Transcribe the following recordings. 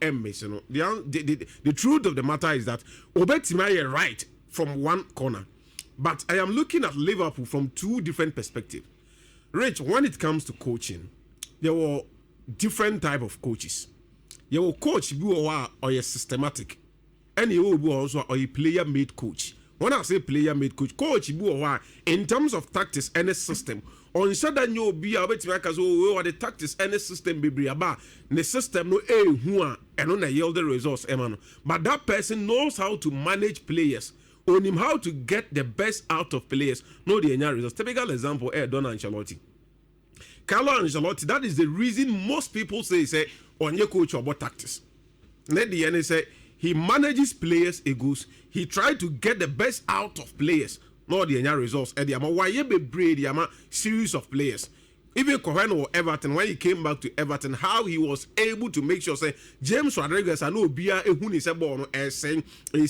MS. The truth of the matter is that Obetima right from one corner. But I am looking at Liverpool from two different perspectives. Rich, when it comes to coaching, there were different type of coaches. You will coach or a systematic. And you will also a player-made coach. When I say player-made coach in terms of tactics and a system, on sudden you'll be able to make us or the tactics and a system be about the system no who and on a yield the results, Emmanuel. But that person knows how to manage players, on him how to get the best out of players, no the results. Typical example, Don Ancelotti. Carlo Ancelotti, that is the reason most people say on your coach about tactics. Let the end say he manages players egos. He tried to get the best out of players. Not the results. And why you be brave series of players. Even Carragher or Everton, when he came back to Everton, how he was able to make sure say James Rodriguez and Obia Ehuni Sebono as saying he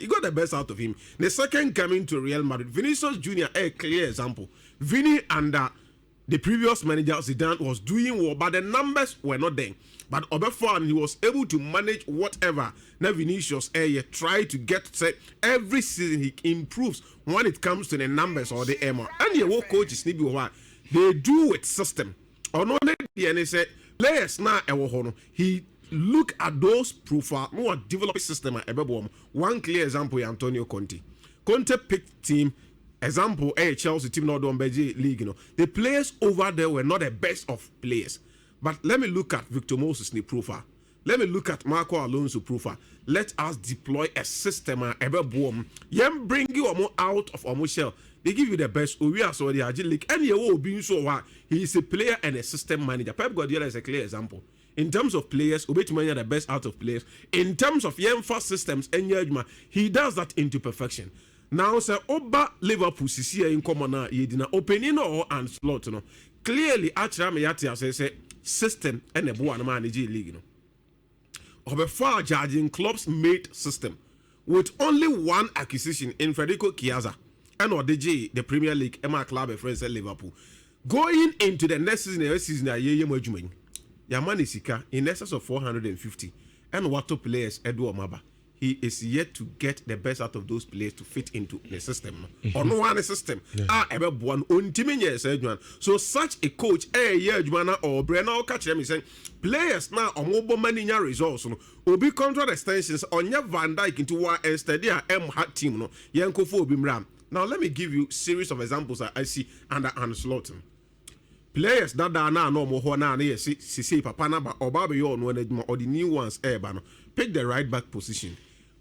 got the best out of him. The second coming to Real Madrid, Vinicius Jr. a clear example. Vini under the previous manager Zidane was doing well, but the numbers were not there. But Oberfan, he was able to manage whatever. Now Vinicius try to get say every season he improves when it comes to the numbers or the MR. And your coaches need to they do with system. Or no, they say players now he look at those profile more develop system at one clear example is Antonio Conte. Conte picked team. Example, Chelsea team not done league, the players over there were not the best of players. But let me look at Victor Moses' profile. Let me look at Marco Alonso profile. Let us deploy a system and bring you out of our shell. They give you the best. We are so the Agile League. And you will be so he is a player and a system manager. Pep Guardiola is a clear example. In terms of players, Obetimanya the best out of players. In terms of fast systems and he does that into perfection. Now, sir, Oba Liverpool Sisia in common now, Yedina opening or and slot, clearly, Achram say system and a Buana Manage League. Oba far judging clubs made system with only one acquisition in Federico Chiesa and or the Premier League, Emma Club, a friend Liverpool. Going into the next season, Yamani Sika in excess of 450 and Wato players, Edward Maba. He is yet to get the best out of those players to fit into the system. Or no one system. So such a coach, or Brenna catch them saying players now are mobile money results. Will be contract extensions on your Van Dijk into one and steady hat team. Now let me give you series of examples that I see under Ancelotti. Players that are now no more now see Papa Naba or Baba or the new ones pick the right back position.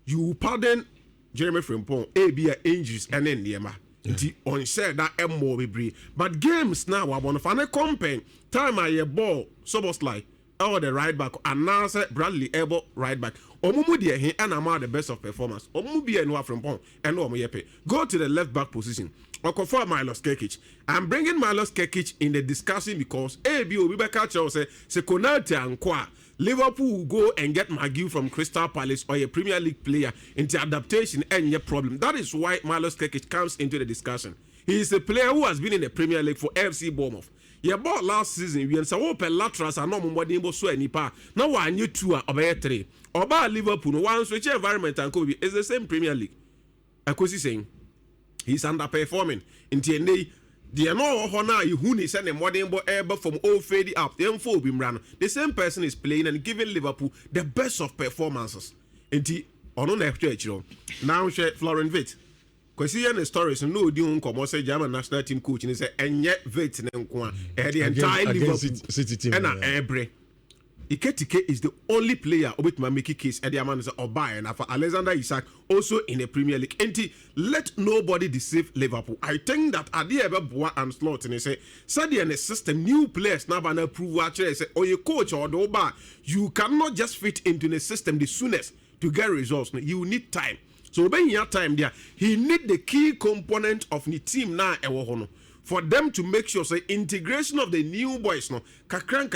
You pardon Jeremy Frimpong, ABA injuries and then the on said that more be brave. But games now I want to find a campaign. Time I a ball, so was like or the right back and now say Bradley able right back. Omumudia he and I'm the best of performance. Omubia and Frimpong and Omoyepe. Go to the left back position. Okofor Milos Kekic. I'm bringing Milos Kekic in the discussion because AB will be back at Chelsea, Sekonate and Kwa. Liverpool will go and get McGill from Crystal Palace or a Premier League player into adaptation and your problem. That is why Milos Kekic comes into the discussion. He is a player who has been in the Premier League for FC Bournemouth. He bought last season. We saw open laterals and no more than so any part. Now one new two or three. Oba Liverpool one switch environment and Kobe is the same Premier League. Akosi saying he's underperforming. In TNA, the no honor who is sending more than ever from old fade up. The same person is playing and giving Liverpool the best of performances. And on the church, now Florent Witt. Because he had the stories no doing come say German national team coach and he said and yet Witt and the entire Liverpool City team and every Iketike is the only player with my Mickey case and the man is Oba and for Alexander Isak also in the Premier League. And let nobody deceive Liverpool. I think that at the ever Boa and Slot and they say Sadia and the system new players now and approve actually say or your coach or the Oba you cannot just fit into the system the soonest to get results. You need time. So when you have time there, he need the key component of the team now for them to make sure say integration of the new boys no kakran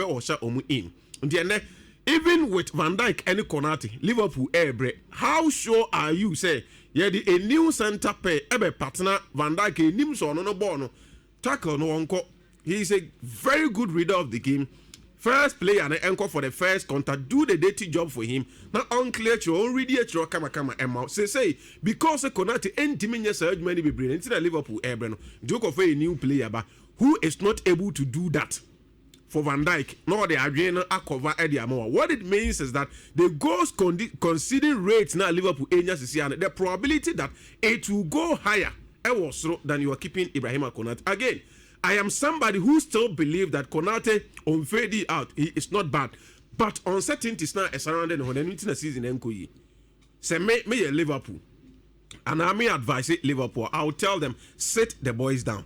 or sha omu in. Even with Van Dijk and Konate, Liverpool how sure are you say yeah the a new center pair partner Van Dijk nim so no ball no tackle no onko. He is a very good reader of the game. First player and anchor for the first contact, do the dirty job for him. Now unclear you already at your kama emma. Say because a Konate intimate surge many be brilliant in Liverpool Ebren. Joke of a new player, but who is not able to do that for Van Dijk, nor the Adriana Akova Eddie Amoa. What it means is that the goals conceding rates now Liverpool the probability that it will go higher than you are keeping Ibrahima Konate. Again, I am somebody who still believes that Konate on fading out, he is not bad. But uncertainties now is surrounding when the season enkoyi. Say me Liverpool. And I may advise Liverpool. I'll tell them, sit the boys down.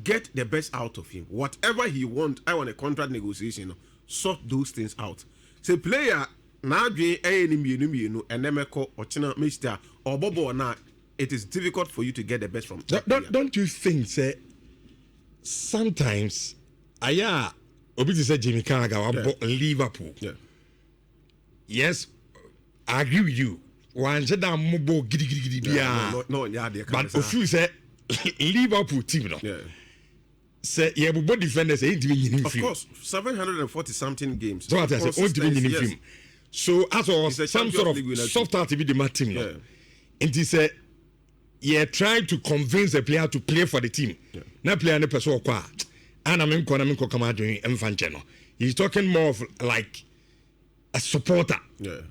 Get the best out of him. Whatever he wants, I want a contract negotiation. Sort those things out. Say player now doing and then or China Mister or Bobo now. It is difficult for you to get the best from. Don't you think, say? Sometimes, Obi said Jimmy Carragher Liverpool. Yeah. Yes, I agree with you. One said that Mobo giddy. But if you say Liverpool team, no. Yeah. Say yeah, but defenders ain't even of course, 740 something games. So I say, yes. So as well, some sort of soft heart to be the team, no. Yeah. And he said. Trying to convince a player to play for the team. Na player ne person kwa. Ana me nko kama doing Mfanche. He's talking more of like a supporter. Yeah.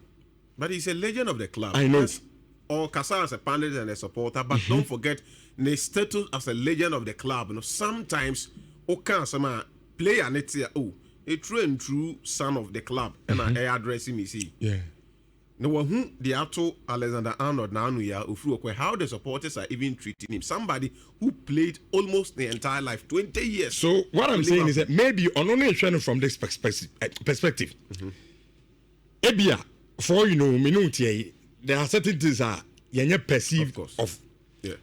But he's a legend of the club. I know. Or Kasa as a pundit and a supporter, but don't forget the status as a legend of the club. You know, sometimes some player next year, a true and true son of the club, and I address him. Yeah. No one the actual Alexander Arnold now how the supporters are even treating him. Somebody who played almost the entire life, 20 years. So what I'm saying is that maybe on only training from this perspective. Ebia, for there are certain things that you perceive of. Yeah.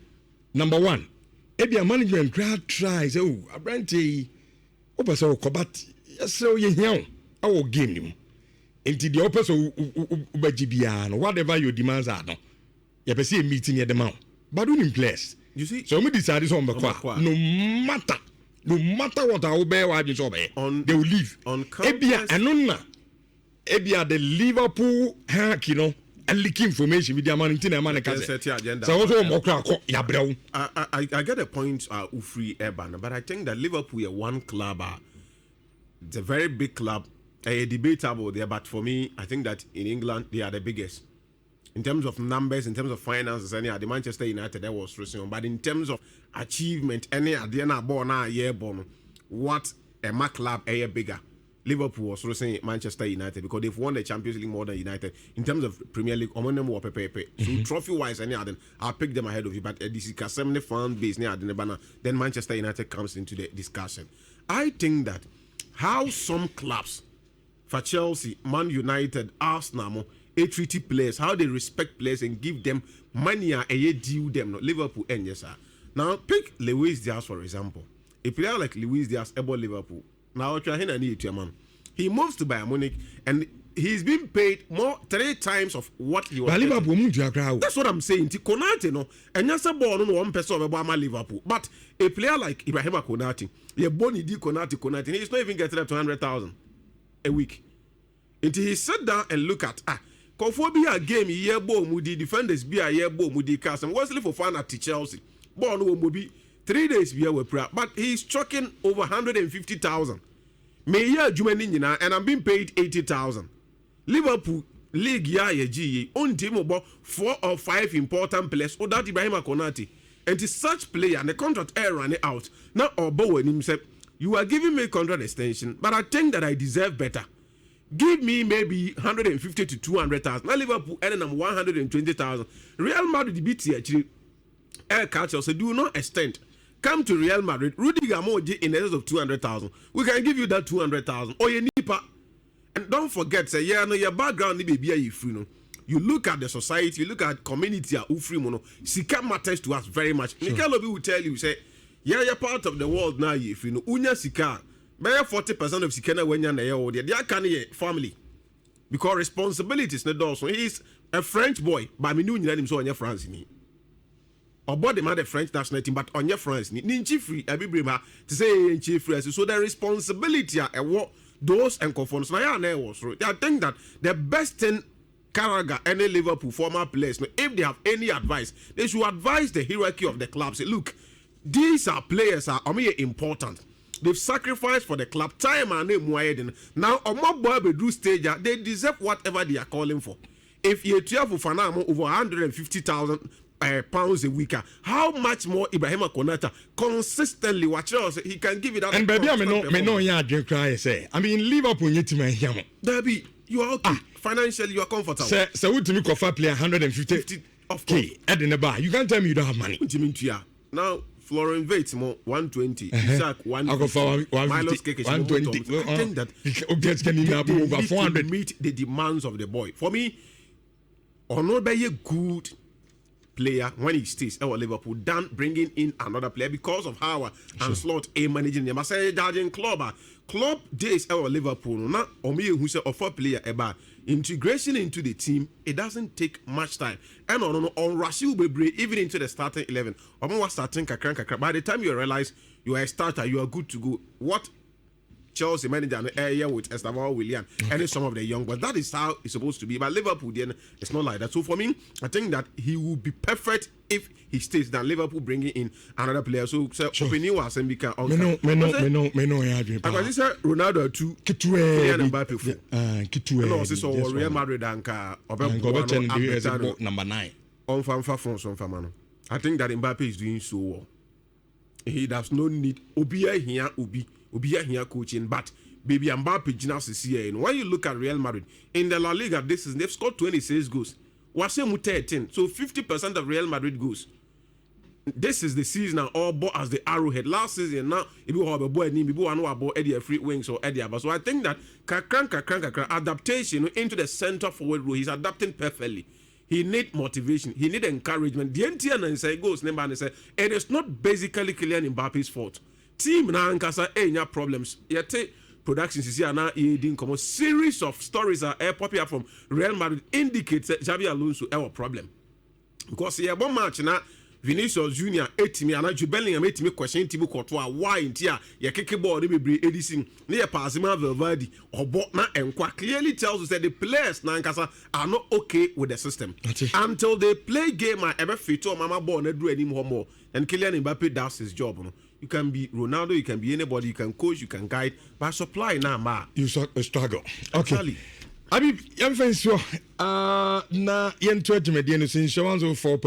Number one, Ebia management crowd tries. Abrante, but so you our game. Into the opposite whatever your demands are, no. You can see a meeting at the mount. But in place. You see, so we decided on the no matter what I obey, they will leave. On Ebia the Liverpool hack, and leaking information with the man in the so also I get a point Ufri Eban, but I think that Liverpool are one club. It's a very big club. Debatable there, but for me, I think that in England they are the biggest in terms of numbers, in terms of finances. The Manchester United that was recent, but in terms of achievement, any Adriana born year born, what a Mac club bigger. Liverpool was recent Manchester United because they've won the Champions League more than United in terms of Premier League. So trophy wise, I'll pick them ahead of you. But this is a fan base near the banner. Then Manchester United comes into the discussion. I think that how some clubs. For Chelsea, Man United, Arsenal, treaty players, how they respect players and give them money and deal them. Liverpool and yes, sir. Now pick Luis Diaz for example. A player like Luis Diaz about Liverpool. Now man. He moves to Bayern Munich and he's been paid more 3 times of what he was. That's what I'm saying. Konate no, and yes, born on 1 person of Liverpool. But a player like Ibrahima Konate, Konate, he's not even getting up to 100,000. A week. Until he sat down and look at Kophobia game year bo mudi defenders be a year bo mudi cast and was for fun at Chelsea. Born will be 3 days be away prayer, but he's chucking over 150,000. May year Jumanina and I'm being paid 80,000. Liverpool League ye on team about 4 or 5 important players or that Ibrahima Konate. And to such player and the contract air running out. Now Bowen himself. You are giving me a contract extension, but I think that I deserve better. Give me maybe 150 to 200,000. Now Liverpool earning them 120,000. Real Madrid beat actually air culture, so do not extend. Come to Real Madrid. Rudiger Moji in excess of 200,000. We can give you that 200,000. Or you nipa. And don't forget, say your background be you free no. You look at the society, you look at community free mono. Sika matters to us very much. Sure. Nicolobi will tell you, say. You're part of the world now. If you know, unya sika, maybe 40% of sika na wenya na yeho. They are can family because responsibilities na also. He is a French boy, but me know him so on your France ni. About the man the French national team, but on your France ni. Ninchi free, Habib to say ninchi free. So the responsibility what those and conforms. Now, I think that the best thing Carragher, any Liverpool former players, if they have any advice, they should advise the hierarchy of the club. Say, look, these are players are important. They've sacrificed for the club time and name. Now, on my boy bedroom stage, they deserve whatever they are calling for. If you have for Fanamo over 150,000 pounds a week, how much more Ibrahim Konata consistently watch us? He can give it that. And baby, I know you drink cry. Say, I mean, Liverpool need to make him. Derby, you are okay. Financially, you are comfortable. So what to me coffee play 150 of course. At in the bar. You can't tell me you don't have money. What do you mean to ya? Now, Florian Vates more 120. Isaac 150. Milos Keke 120. I think that they need to meet the demands of the boy. For me, or not by a good player when he stays at Liverpool than bringing in another player because of how and slot a managing them. I say judging club days at Liverpool not only who say offer player about integration into the team. It doesn't take much time. And on Rashid Bebre even into the starting 11. Was starting kakran. By the time you realize you are a starter, you are good to go. What Chelsea manager and area with Esteban William and some of the young, but that is how it's supposed to be. But Liverpool, then it's not like that. So for me, I think that he will be perfect if he stays. Than Liverpool bringing in another player. So opinion was and become. I say Ronaldo too. Kylian Mbappe for. No, so Real Madrid and number 9. On Famano. I think that Mbappe is doing so well. He does not need Obia here coaching, but baby Mbappe Ginas here. When you look at Real Madrid in the La Liga, this is they've scored 26 goals. Wasemu 13, so 50% of Real Madrid goals. This is the season now, all bought as the arrowhead. Last season now, if you have a boy named people know about Eddie free wings or Eddie. So I think that Kakran adaptation into the center forward role, he's adapting perfectly. He need motivation. He need encouragement. The NTN and say goes number and say it is not basically Kylian Mbappe's fault. Team na ankasa enya problems. Yete productions is here now in come series of stories are popular from Real Madrid indicates Xabi Alonso our problem. Because here one match na Vinicius Junior 8 me and Bellingham 8 me question Thibaut Courtois why intia ye keke ball dey be Edison na ye pass him Valverde obo na enkwa clearly tells us that the players na ankasa are not okay with the system until they play game and ever fit or mama ball na do anymore more and Kylian Mbappe does his job no. You can be Ronaldo, you can be anybody, you can coach, you can guide, but supply now, ma. You struggle. Okay. Actually. Habib, I'm very sure. Na yen 20 median is insurance of 4.